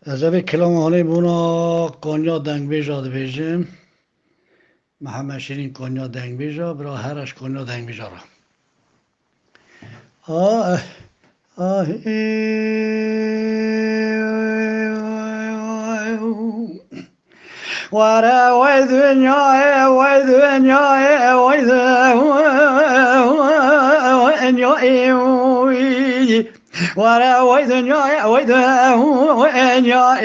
از اوی کلام هانی بونا قانیا دنگ بیجا ده بیجیم محمد شیرین قانیا دنگ بیجا برا هرش قانیا دنگ بیجا را آه آه ورا وای دنیا وای دنیا وای دنیا ورا وای دنیا وای دنیا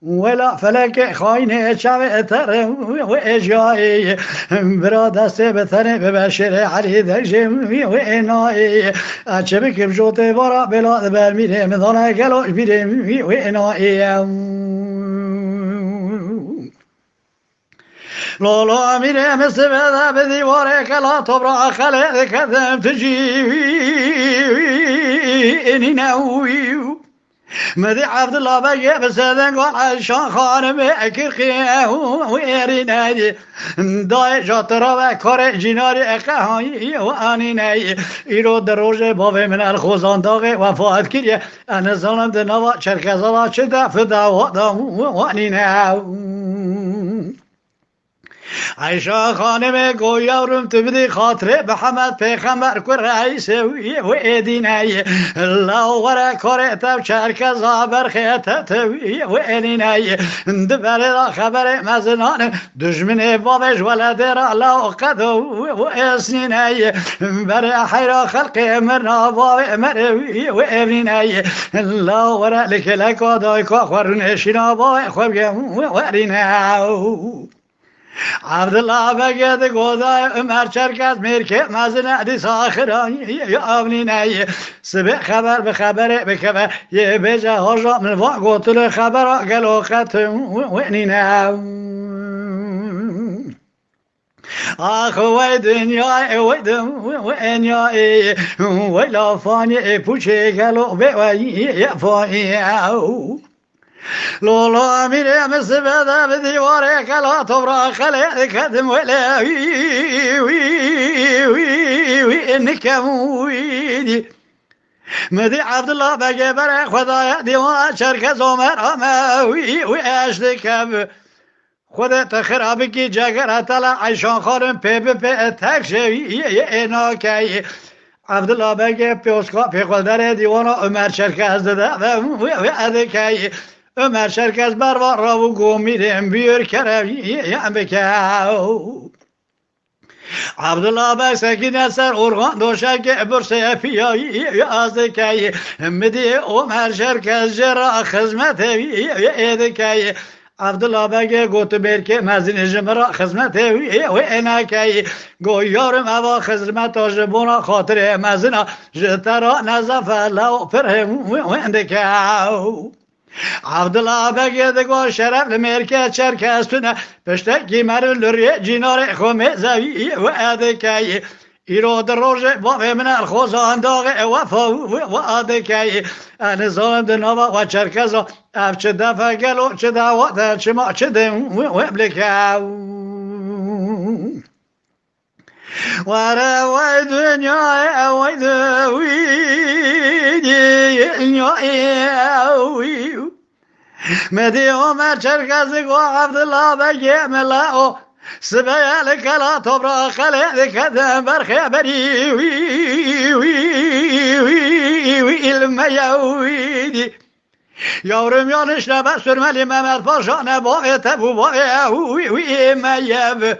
ولا فلك خاين شعب تر وإجائي برا سي بثني ببشر علي ذجم وإنائي أشبك بجوت برا بلا بالميري مضانا قالوا بيري وإنائي لولا ميري مسبدا بديوارك لا تبرع خلق كذب تجي إني ناوي مدي عبد الله بقى بسدن قال عشان خانم اكرخيه ويري نادي داي جاترا كور جيناري اقهاي واني ناي ايرو دروج باب من الخوزان داغ وفات كريه انا ظلم دنوا چركزلا چدا فدا واني ناو عیشا خانم گویارم تو بدی خاطره به حمد پیغمبر کو رئیس و ادینای الله ورا کار تو چرک زابر خیت تو و ادینای دبر خبر مزنان دشمن بابش ولد را لا قد و اسنینای بر حیر خلق مرنا باب مر و ادینای الله ورا لک دای کو خورن شنا با خوب و ادینای عبدالله بگد گودای عمر چرکت میرکه مزنه دیس آخران یابنی نی سبه خبر به خبر به خبر یه بجه هاجا من وا گوتل خبر گلو ختم ونی نو آخ وی دنیای وی دنیای وی لافانی پوچه گلو بوی فایی لولا میره مثل بده به دیواره کلا تبرا خله کدم ولا وی نکم ویدی مدی عبدالله بگه بره خدای دیوان شرکت زمر آمه وی اشتکم خودت خرابی کی جگر تلا عیشان خارم پی تک شوی ایناکی عبدالله بگه پیوسکا پیقلدر دیوان عمر شرکت داده و ادکی Ömer Şerkez barvar ravu gomirem büyür kerevi yambekau. Abdullah Bey sekin eser organ doşake bürse piyayı azdekayı. Medi Ömer Şerkez cerrah hizmet evi edekayı. Abdullah Bey gotu berke mezin jemra hizmet evi ve enakayı. Goyarım ava hizmet ajbuna hatır mezina jetara nazafe la perhem ve endekau. عبدالله بگید گو شرف لمرکه چرکستونه پشتکی مرلوری جینار خومه زوی و ادکایی ایرو در روژه بابه من الخوزان داغه وفا و ادکایی انزان دنوا و چرکزا اف چه دفع گلو چه دعوات چه ما چه دم و بلکاو ورا وای دنیای وای دوی مدی عمر چرکزی گو عبدالله بگی ملاو سبیل کلا تبرا خلق کدم برخبری وی علمیویدی یارم یانش نبه سرملی ممد پاشا نباقی تبو باقی وی میب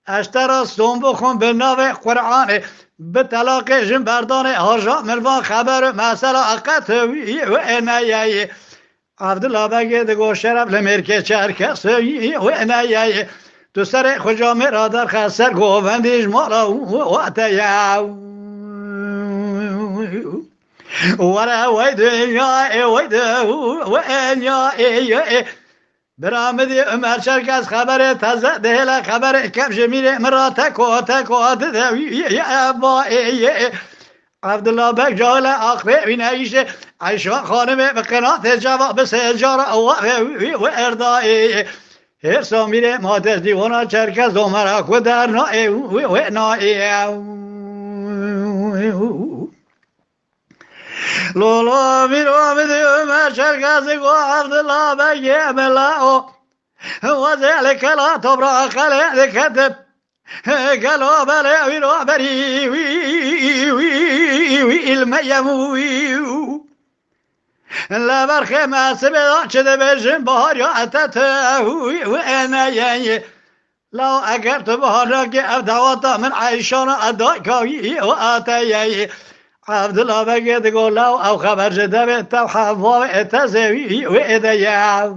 اشتراستون بخون به ناو قرآن به طلاق جنبردان هاجا مروان خبر مثلا اقت و انایه عبدالله بگید گو شرف لمرکه چرکس و انایه تو سر خجا مرا در خسر گوبندیش مالا و اتیاو ورا وی دنیا وی دنیا برامدی عمر شرکت خبر تازه دهلا خبر کبش میره مرا تکو تدوی ابایی عبدالله بک جال آخره بینایشه عیشا خانم به قنات جواب سجار و اردایی هر سا میره مادر دیوانا چرکت زمرا کو در نای و نای لولا میرو میدیم شرکتی گو عبدالله بگی ملاو وزیل کلا تبرا خلی کتب قالوا بلا ويرو بري وي وي وي الميموي لا برخي ما سبدا شد بجن بهار يا اتت وانا يا لو اقرت بهار ابدا من عيشان اداي واتي عبد الله بقى تقول لو او خبر جده بتوحى تزوي واذا يا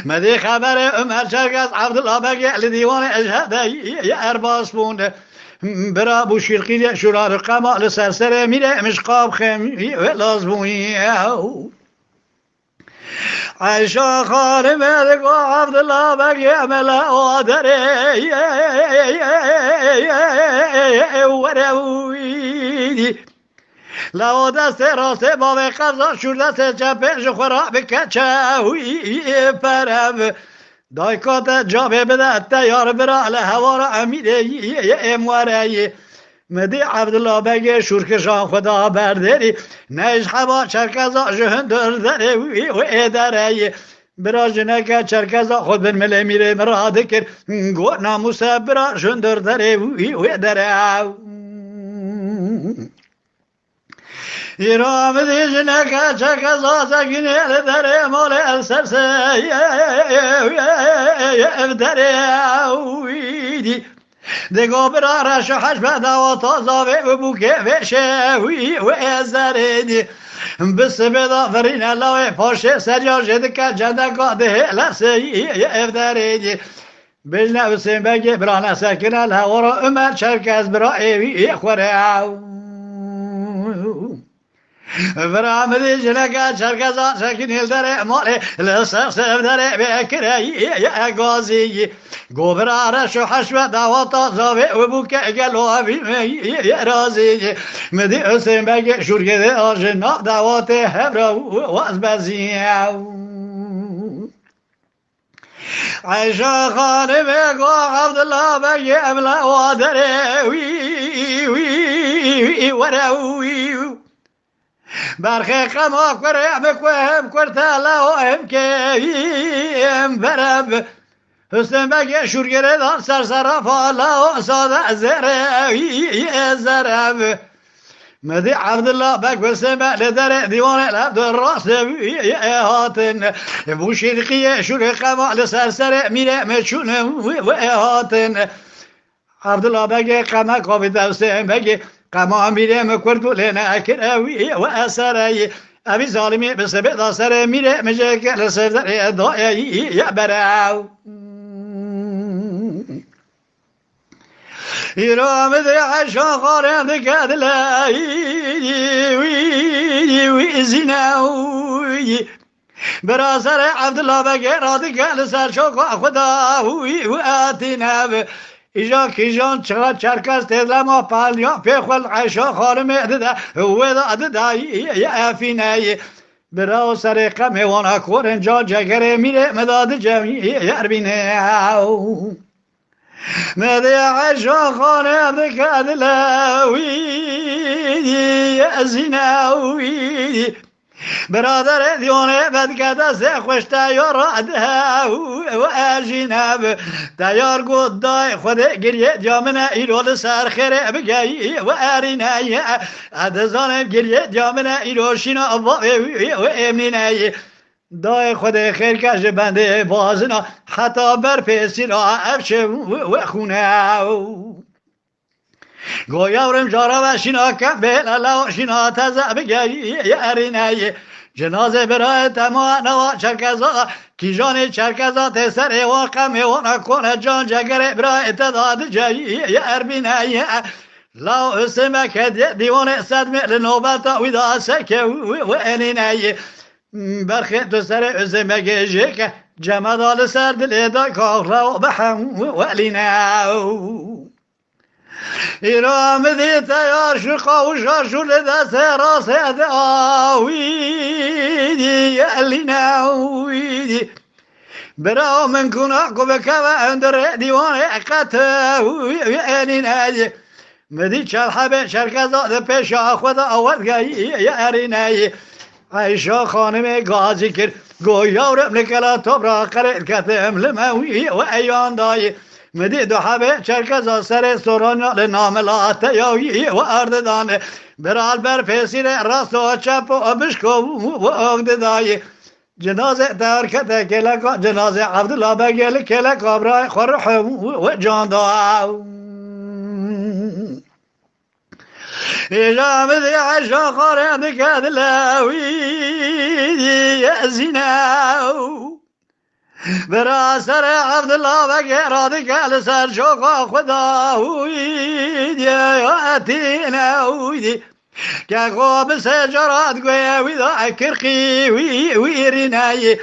مدي خبر عمر شرقس عبد الله بقى لديوان اجهد يا ارباس بون برا بو شرقي شرار قما لسرسر ميره مشقاب خم لازموني عائشة خانم ذكو عبد الله بقى ملا ودري ورويدي لو دست راست باب قضا شور دست چپش خورا بکچوی پرم دایکات جابه بده تیار برا لحوار امیده امواره مدی عبدالله بگه شورکشان خدا برداری نیش حبا چرکزا جهندر داره و اداره برا جنکه چرکزا خود بن ملی میره مرا دکر گو ناموسه برا جهندر داره و اداره ایرام دیجنه که چکه زاسکنه لدره مال السرسه دره ویدی دگو برا رش و حش بدا و تازاوه و بوکه وشه و ازردی بس بدا فرین اللوه پاشه سریا جدکه جدکه ده لسه افدردی بجنه بسیم بگه برا نسکنه الهوارا امر چرکز برا ایوی خوره برا مدی جنگا شرکزا شکنیل داره ماله لسر سب داره بکره یا گازی گوبرا رشو حشو دواتا زاوه و بوکه گلو بیم رازی مدی اسم بگه شورگه ده آجنا دوات هبرا و از بزیم عائشة خانم گو عبدالله بگه املا و داره وی وروی برخي قما قريم كوهم كرتا لهم كيم برب حسن بقى شورجر دار سرسرفا لا صاد زري زرب مدي عبد الله بك بسمع لدر ديوان العبد الراس هاتن ابو شرقيه شور قما لسرسر ميره مشون وهاتن عبد الله بك قما قابل دوسم بك قما میره مکردو لنا کراوی و اسرای ابی ظالمی بسبب داسر میره مجه که لسفدر دایایی یا براو ایرام دی عشا خارم دکدلایی وی زیناوی براسر عبدالله بگه رادی که لسر شوق خدا وی و آتیناب ایجا کیجان چرا چرکس تدلما پالیا پیخول عشا خارم دده و دده یا افینه برا سر قمه وانا کورن جا جگره میره مداد جمعی یربینه مده عشا خارم دکدلوی ازینوی برادر دیونه بدکده سه خوش تیار راده و اجینب تیار گود دای خود گریه دیامنه ایرول سرخره بگی و ارینه ادزانه گریه دیامنه ایروشینا و امنینه دای خود خیر کش بنده بازنا حتی بر پیسی را افشه و خونه گویاورم جارا و شینا کم بیلالا و شینا تزا بگی ارینه جنازه برای تما نوا چرکزا کیجان چرکزا تسر و قم و نکن جان جگر برای تداد جایی اربینه لا اسمك دیوان صدم لنوبتا ودا سکه و انینه برخی تو سر اسمك جیک جمدال سر دل دا کارا بحم و علینه ایرام دی تیار شقا و شاشول دست راست آویدی علیناویدی برا من کنا کو بکوا اندر دیوان قطع و اینادی مدی چل حبه شرکزاد پیش خدا آورگایی یا ارینایی عیشا خانم گازی کرد گویارم نکلا توبرا قرار کتم لموی و ایان دایی مدی دو حبه چرکزا سر سورانیا لناملات یاوی و ارددانه برال بر پیسیر راست و چپ و بشکو و اگد دایی جنازه ترکت کلکا جنازه عبدالله بگل کلکا برای خورح و جان دعا إجابة عشا خارم كدلاوي يا زيناو براسر عبد الله بقرادك على سر شوقا خداوي يا أتيناوي كقوم سجرات قويا وذا كرقي ويريناي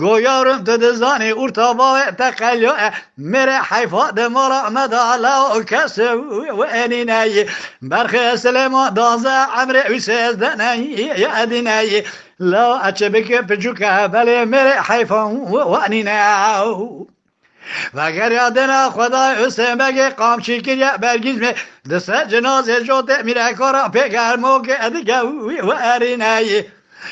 قويارم تدزاني ارتبا تقليو مرا حيفا دمرا مدالا كسو وانيناي برخي سلام دازا عمري وسيز دناي يا ديناي لا اتشبك بجوكا بلي مرا حيفا وانيناو وگر یادنا خدای حسین بگه قامچی کریا برگیز می دست جنازه جوته میره کارا پیگر موقع دیگه و ارینایی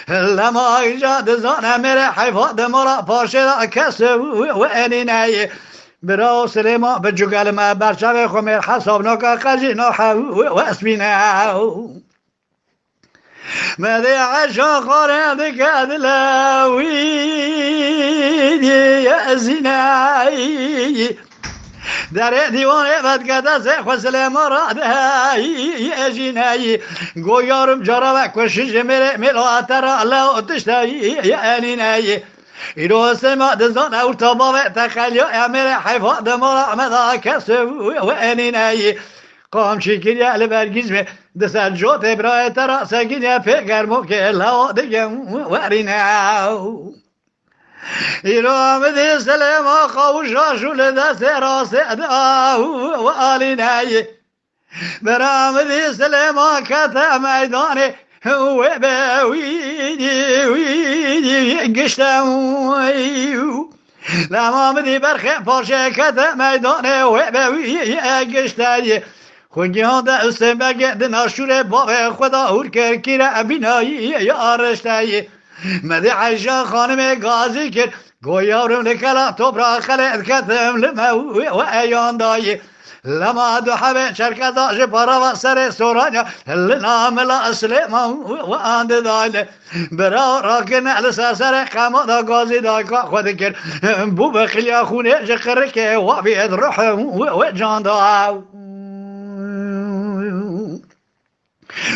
لما ایجاد زانه میره حیفات مرا پاشه دا کس و ارینایی برا سلیما بجوگل ما برچه خمیر حساب نکا قجی نوحه و اسبینه مدي عشا خارم كدلاوي يا زيناي در دیوان بد کده سه خسل مراد يا جناي گویارم جرا کشش میره ملات را الله تشتاي يا انيناي ایرو سما دزان اور تبا تخلیو امر حفاظ مرا مدا کس و انيناي قام شکری علی برگیز می دست جوت برای ترا سگینه پیگر مو که لا دیگه وریناو ایرو آمدی سلام خوشا شول دست راست و آلینای برآمدی سلام کت میدانه و ویدی گشتم لما آمدی برخی پارچه کت میدانه و گشتای خونگی ها ده استنبگه ده ناشور باب خدا هور کر کیر بینایی یا رشتایی مدی عیشا خانم گازی کر گویارم نکلا توبرا خلد کتم لمو و ایان دایی لما دو حبه شرکتا جپارا و سر سورانیا لنام لا سلیمان و آند دایله برا راکن لسر سر قما دا گازی دای که خود کر بو بخلیا خونه جقر که و بید روح و جان داو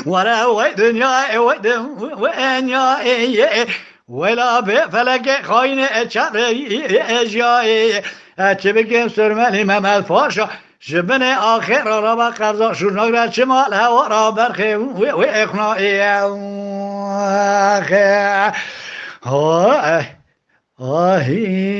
ورا دنيا ودم وانيا ولا بفلك خاين اتشر اجاي اتشبك سرمني ممل فاشا جبن آخر را با قرضا شورناک را چمال هوا را برخی و اقناعی آخر آهی